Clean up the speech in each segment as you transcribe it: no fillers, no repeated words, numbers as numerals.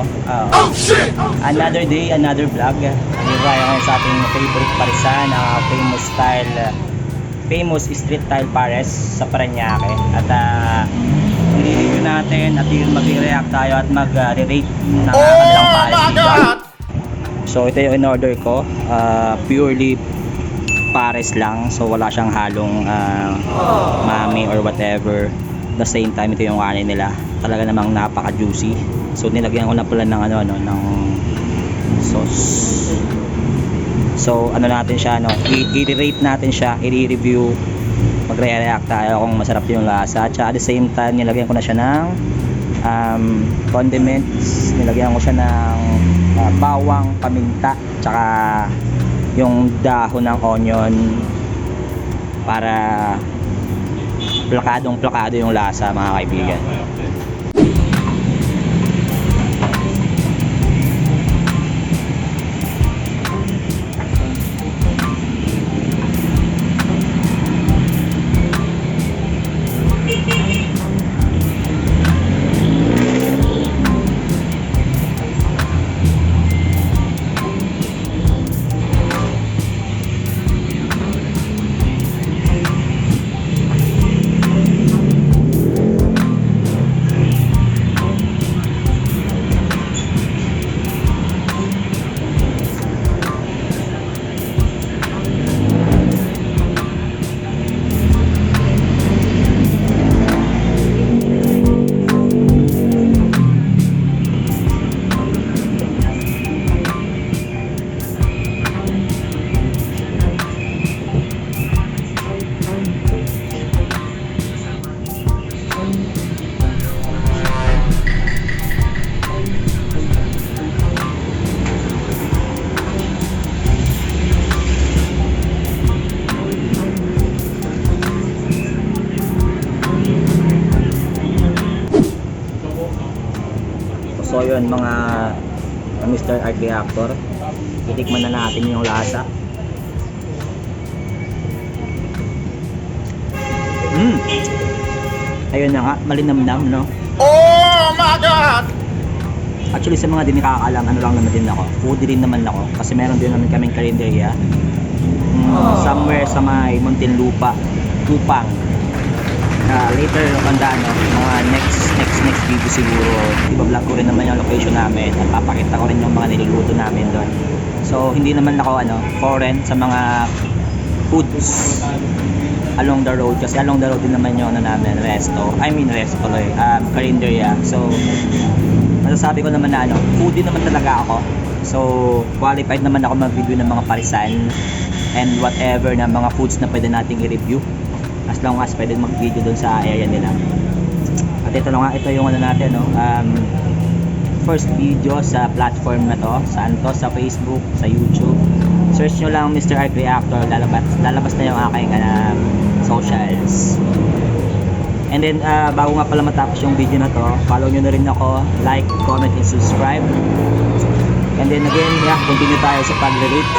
ko. Another day, another vlog. Dito tayo ngayon sa ating favorite parisan, famous street tile pares sa Parañaque. At i-review natin at mag-react tayo at mag-rate ng kanilang pares dito. So ito yung in-order ko, purely pares lang, so wala siyang halong mami or whatever. The same time, ito yung kanin nila, talaga namang napaka juicy. So nilagyan ko na pala ng ng sauce. So ano natin siya, i-rate natin siya, i-review, magre-react tayo kung masarap yung lasa. At at the same time, nilagyan ko na siya ng condiments. Nilagyan ko siya ng bawang, paminta, tsaka yung dahon ng onion para plakadong-plakado yung lasa, mga kaibigan. So yun mga Mr. Art Reactor, titikman na natin yung lasa. Ayun na nga, malinamnam, no? Oh my God! Actually sa mga di nakakaalam, ano lang naman din ako, foodie din naman ako, kasi meron din naman kaming karinderya somewhere sa may Muntinlupa, Tupang. Later on mga next video siguro, iba-vlog ko rin naman yung location namin at papakita ko rin yung mga niluluto namin doon. So hindi naman ako foreign sa mga foods along the road, kasi along the road din naman yung karinderya. So masasabi ko naman na foodie naman talaga ako. So qualified naman ako mag-review ng mga parisan and whatever na mga foods na pwede nating i-review, as long as pwede mag-video doon sa area nila. At ito yung natin, first video sa platform na to. Saan to? Sa Facebook, sa YouTube. Search nyo lang Mr. Art Reactor, lalabas na yung aking socials. And then bago nga pala matapos yung video na to, follow nyo na rin ako, like, comment, and subscribe. And then again, continue tayo sa pag-rate.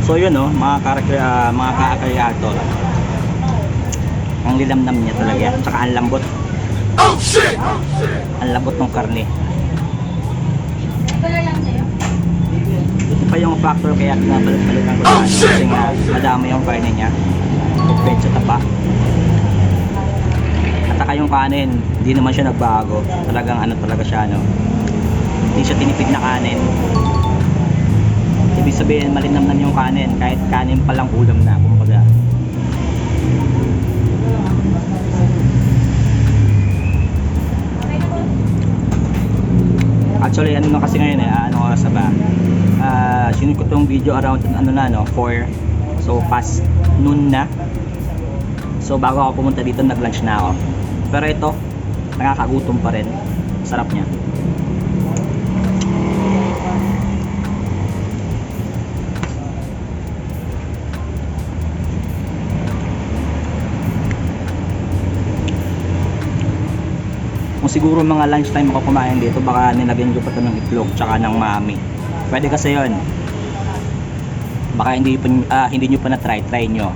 So yun, mga ka-reactor, ang lilamnam niya talaga, tsaka ang lambot. Ang lambot ng karne. Ito pa yung factor kaya pinabalik-balikan ko kasi nga madami yung karne niya. taba. At saka yung kanin, hindi naman siya nagbago. Talagang ano talaga siya, no? Hindi siya tinipid na kanin. Ibig sabihin, malinamnam yung kanin. Kahit kanin pa lang ulam na, kumbaga. Actually, ano na kasi ngayon ano oras na ba? Sinunod ko tong video around ano na, no? 4. So, past noon na. So, bago ako pumunta dito, nag-lunch na ako. Pero ito, nakakagutom pa rin. Sarap niya. Kung siguro mga lunchtime ako kumain dito, baka nilagyan ko pa ito ng itlog tsaka ng mami. Pwede kasi yon. Baka hindi nyo pa na-try nyo.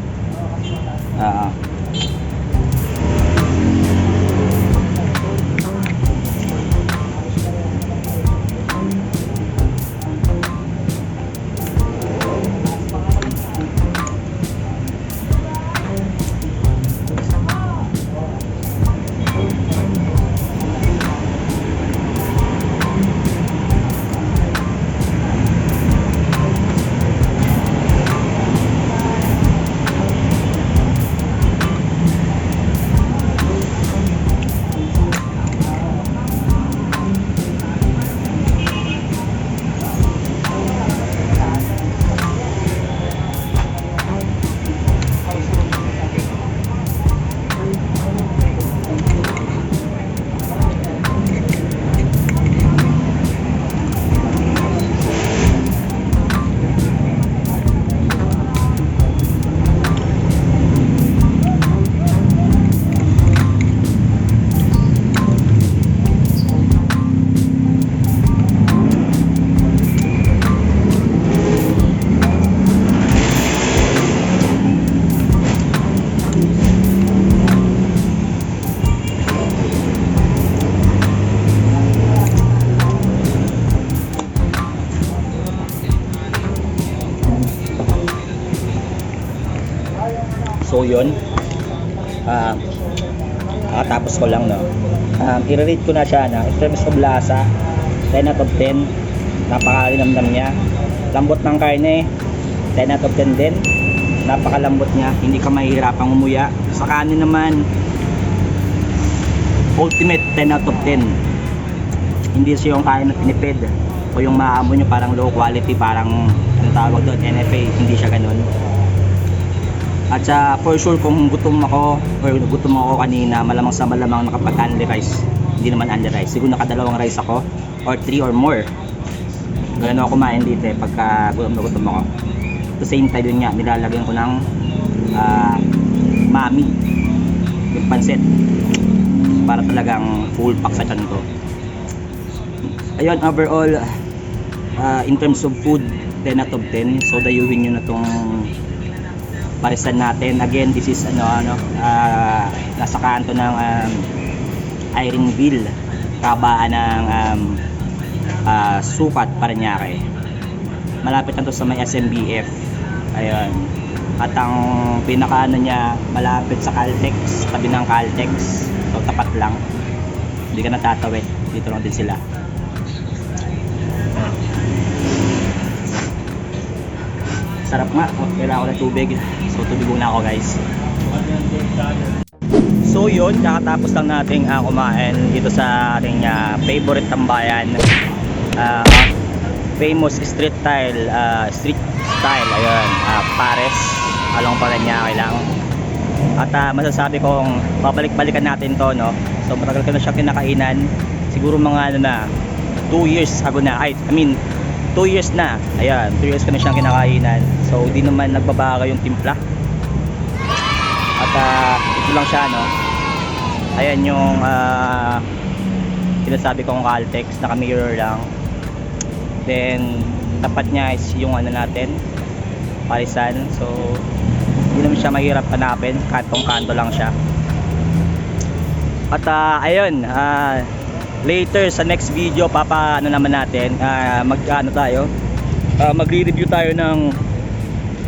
So yun, kakatapos ko lang, no. I-rate ko na siya na in terms of lasa, 10 out of 10. Napakalinamnam niya. Lambot ng karne, 10 out of 10 din. Napakalambot niya, hindi ka mahihirapang umuya. Sa kanin naman, ultimate 10 out of 10. Hindi siya yung kain na tinipid o yung maamo nyo parang low quality, parang ano tawag doon, NFA. Hindi siya ganun. At for sure, kung gutom ako kanina, malamang sa malamang nakapag-only rice. Hindi naman only rice, siguro nakadalawang rice ako or 3 or more. Ganun ako kumain dito pagka gutom na gutom ako. At the same time, yun nga, nilalagyan ko ng mami, yung pansit, para talagang full pack sa tiyan ko. Ayun, overall, in terms of food, 10 out of 10. So dayuhin nyo na tong parisan natin. Again, this is nasa kanto ng Irenville, kabaan ng Sukat, Parañaque. Malapit na to sa may SMBF. Ayun. At ang pinaka niya, malapit sa Caltex, tabi ng Caltex. So tapat lang, hindi ka natatawid, dito lang din sila. Sarap nga, kailangan ko ng tubig. So tubig muna ako, guys. So yun, kakatapos lang nating kumain dito sa ating favorite tambayan, famous street style, ayun, Pares, along Parañaque lang. At masasabi kong babalik-balikan natin to, no. So matagal ko na siya kinakainan, siguro mga 2 years ago na, 2 years na. Ayan, 2 years ko na siyang kinakainan. So hindi naman nagbabago yung timpla. At ito lang siya, no. Ayan yung sinasabi kong Caltex, naka-mirror lang. Then tapat niya is yung natin, parisan. So hindi naman siya mahirap hanapin, kantong-kanto lang siya. At ayun, later sa next video naman natin, magre-review tayo ng,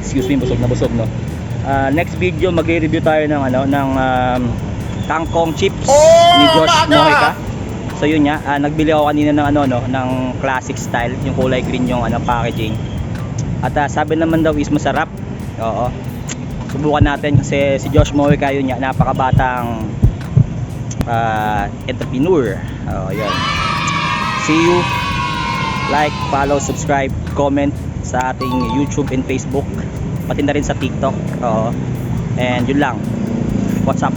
excuse me, busog no, next video magre-review tayo ng kangkong chips Oh ni Josh my God! Mojica. So yun nga, nagbili ako kanina ng ng classic style, yung kulay green yung packaging. At sabi naman daw is masarap. Oo. Subukan natin kasi si Josh Mojica yun nga, napakabatang entrepreneur. Oh, yun. See you. Like, follow, subscribe, comment sa ating YouTube and Facebook, pati na rin sa TikTok. Oo. And yun lang. What's up?